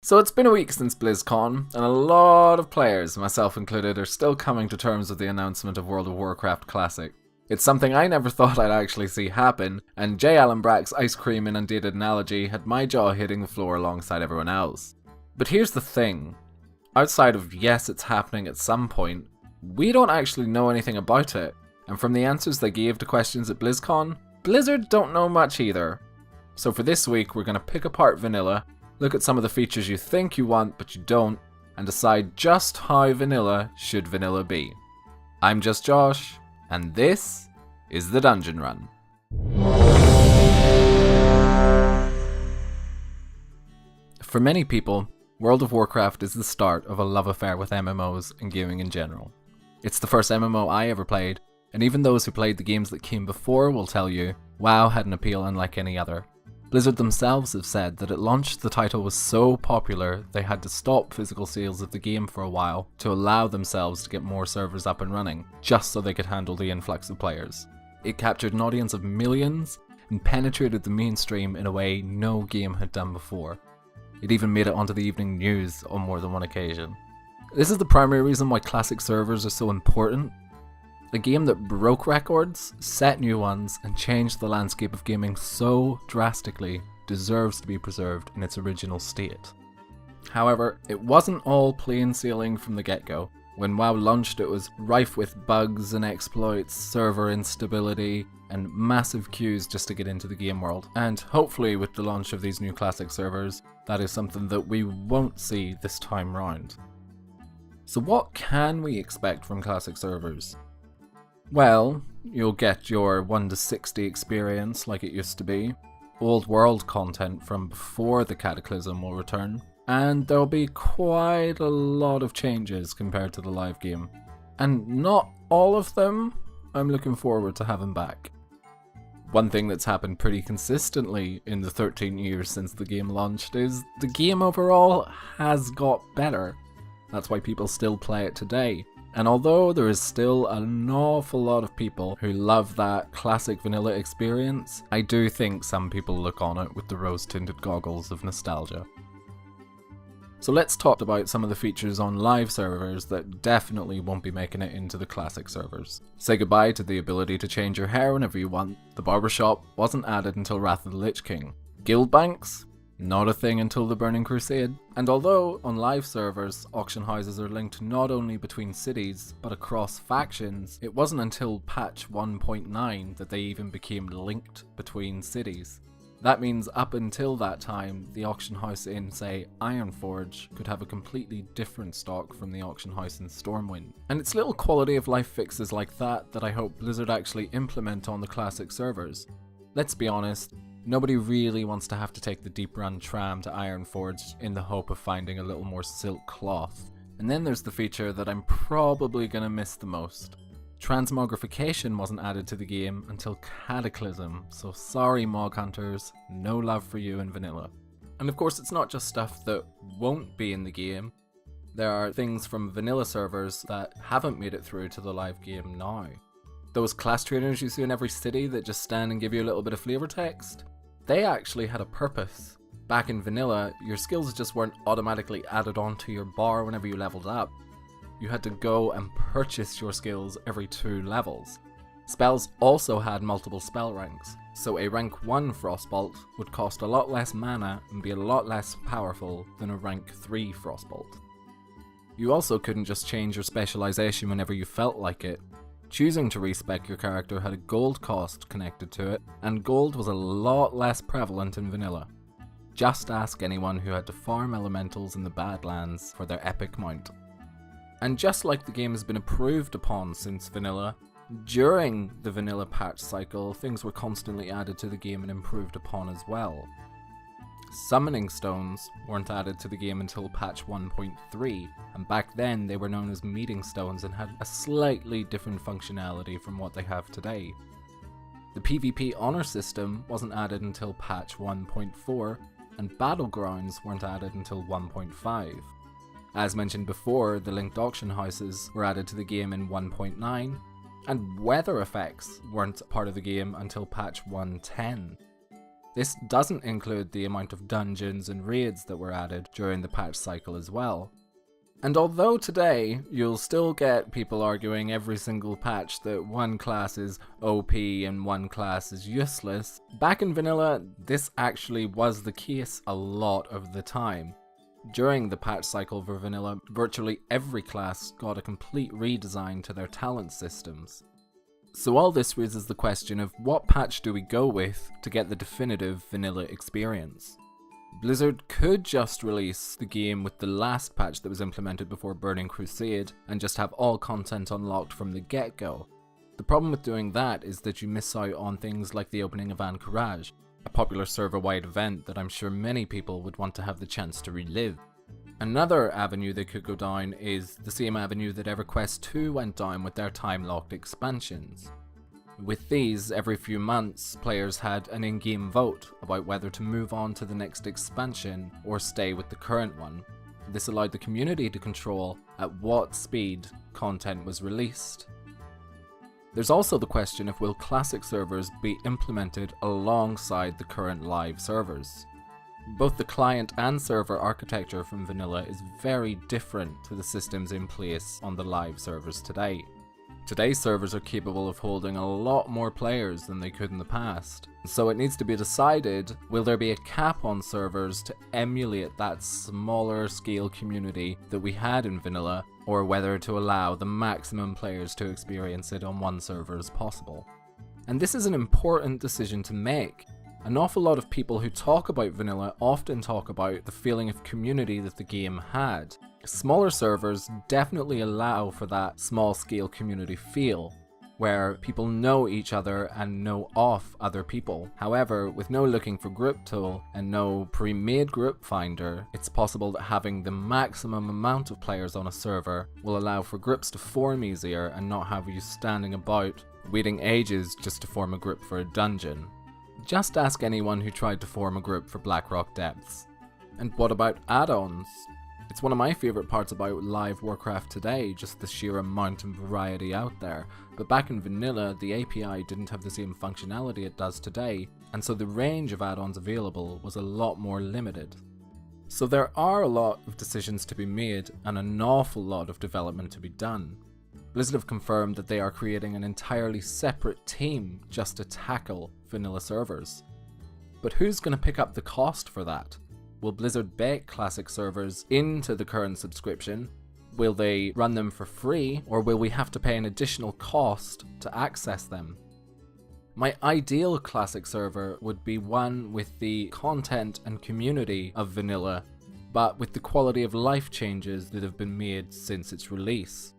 So it's been a week since BlizzCon, and a lot of players, myself included, are still coming to terms with the announcement of World of Warcraft Classic. It's something I never thought I'd actually see happen, and J. Allen Brack's ice cream inundated analogy had my jaw hitting the floor alongside everyone else. But here's the thing. Outside of yes, it's happening at some point, we don't actually know anything about it, and from the answers they gave to questions at BlizzCon, Blizzard don't know much either. So for this week, we're going to pick apart vanilla, look at some of the features you think you want but you don't, and decide just how vanilla should vanilla be. I'm just Josh, and this is the Dungeon Run. For many people, World of Warcraft is the start of a love affair with MMOs and gaming in general. It's the first MMO I ever played, and even those who played the games that came before will tell you, WoW had an appeal unlike any other. Blizzard themselves have said that at launch the title was so popular they had to stop physical sales of the game for a while to allow themselves to get more servers up and running, just so they could handle the influx of players. It captured an audience of millions and penetrated the mainstream in a way no game had done before. It even made it onto the evening news on more than one occasion. This is the primary reason why classic servers are so important. A game that broke records, set new ones, and changed the landscape of gaming so drastically deserves to be preserved in its original state. However, it wasn't all plain sailing from the get-go. When WoW launched, it was rife with bugs and exploits, server instability, and massive queues just to get into the game world. And hopefully with the launch of these new classic servers, that is something that we won't see this time round. So what can we expect from classic servers? Well, you'll get your 1 to 60 experience like it used to be, old world content from before the Cataclysm will return, and there'll be quite a lot of changes compared to the live game. And not all of them I'm looking forward to having back. One thing that's happened pretty consistently in the 13 years since the game launched is the game overall has got better. That's why people still play it today. And although there is still an awful lot of people who love that classic vanilla experience, I do think some people look on it with the rose-tinted goggles of nostalgia. So let's talk about some of the features on live servers that definitely won't be making it into the classic servers. Say goodbye to the ability to change your hair whenever you want. The barbershop wasn't added until Wrath of the Lich King. Guild banks? Not a thing until the Burning Crusade. And although on live servers, auction houses are linked not only between cities, but across factions, it wasn't until patch 1.9 that they even became linked between cities. That means up until that time, the auction house in, say, Ironforge could have a completely different stock from the auction house in Stormwind. And it's little quality of life fixes like that I hope Blizzard actually implement on the classic servers. Let's be honest, nobody really wants to have to take the deep run tram to Ironforge in the hope of finding a little more silk cloth. And then there's the feature that I'm probably gonna miss the most. Transmogrification wasn't added to the game until Cataclysm, so sorry Mog Hunters, no love for you in vanilla. And of course it's not just stuff that won't be in the game, there are things from vanilla servers that haven't made it through to the live game now. Those class trainers you see in every city that just stand and give you a little bit of flavor text, they actually had a purpose. Back in vanilla, your skills just weren't automatically added onto your bar whenever you leveled up. You had to go and purchase your skills every 2 levels. Spells also had multiple spell ranks, so a rank 1 Frostbolt would cost a lot less mana and be a lot less powerful than a rank 3 Frostbolt. You also couldn't just change your specialization whenever you felt like it. Choosing to respec your character had a gold cost connected to it, and gold was a lot less prevalent in vanilla. Just ask anyone who had to farm elementals in the Badlands for their epic mount. And just like the game has been improved upon since vanilla, during the vanilla patch cycle, things were constantly added to the game and improved upon as well. Summoning stones weren't added to the game until patch 1.3, and back then they were known as meeting stones and had a slightly different functionality from what they have today. The PvP honor system wasn't added until patch 1.4, and battlegrounds weren't added until 1.5. As mentioned before, the linked auction houses were added to the game in 1.9, and weather effects weren't part of the game until patch 1.10. This doesn't include the amount of dungeons and raids that were added during the patch cycle as well. And although today you'll still get people arguing every single patch that one class is OP and one class is useless, back in vanilla this actually was the case a lot of the time. During the patch cycle for vanilla, virtually every class got a complete redesign to their talent systems. So all this raises the question of what patch do we go with to get the definitive vanilla experience? Blizzard could just release the game with the last patch that was implemented before Burning Crusade and just have all content unlocked from the get-go. The problem with doing that is that you miss out on things like the opening of Anchorage, a popular server-wide event that I'm sure many people would want to have the chance to relive. Another avenue they could go down is the same avenue that EverQuest 2 went down with their time-locked expansions. With these, every few months, players had an in-game vote about whether to move on to the next expansion or stay with the current one. This allowed the community to control at what speed content was released. There's also the question of will classic servers be implemented alongside the current live servers. Both the client and server architecture from vanilla is very different to the systems in place on the live servers today. Today's servers are capable of holding a lot more players than they could in the past, so it needs to be decided, will there be a cap on servers to emulate that smaller scale community that we had in vanilla, or whether to allow the maximum players to experience it on one server as possible. And this is an important decision to make. An awful lot of people who talk about vanilla often talk about the feeling of community that the game had. Smaller servers definitely allow for that small scale community feel, where people know each other and know of other people. However, with no looking for group tool and no pre-made group finder, it's possible that having the maximum amount of players on a server will allow for groups to form easier and not have you standing about waiting ages just to form a group for a dungeon. Just ask anyone who tried to form a group for Blackrock Depths. And what about add-ons? It's one of my favourite parts about live Warcraft today, just the sheer amount and variety out there. But back in vanilla, the API didn't have the same functionality it does today, and so the range of add-ons available was a lot more limited. So there are a lot of decisions to be made and an awful lot of development to be done. Blizzard have confirmed that they are creating an entirely separate team just to tackle vanilla servers. But who's going to pick up the cost for that? Will Blizzard bake classic servers into the current subscription? Will they run them for free, or will we have to pay an additional cost to access them? My ideal classic server would be one with the content and community of vanilla, but with the quality of life changes that have been made since its release.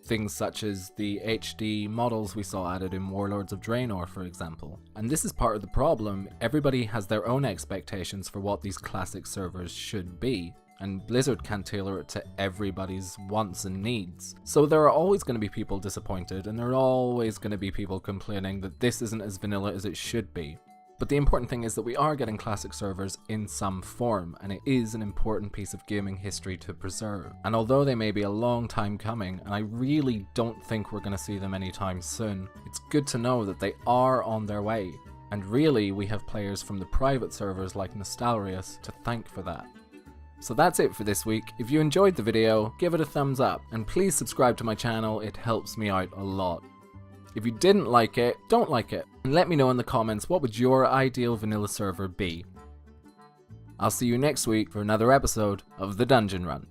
Things such as the HD models we saw added in Warlords of Draenor, for example. And this is part of the problem. Everybody has their own expectations for what these classic servers should be, and Blizzard can't tailor it to everybody's wants and needs. So there are always going to be people disappointed, and there are always going to be people complaining that this isn't as vanilla as it should be. But the important thing is that we are getting classic servers in some form, and it is an important piece of gaming history to preserve. And although they may be a long time coming, and I really don't think we're going to see them anytime soon, it's good to know that they are on their way. And really, we have players from the private servers like Nostalrius to thank for that. So that's it for this week. If you enjoyed the video, give it a thumbs up, and please subscribe to my channel, it helps me out a lot. If you didn't like it, don't like it, and let me know in the comments what would your ideal vanilla server be. I'll see you next week for another episode of The Dungeon Run.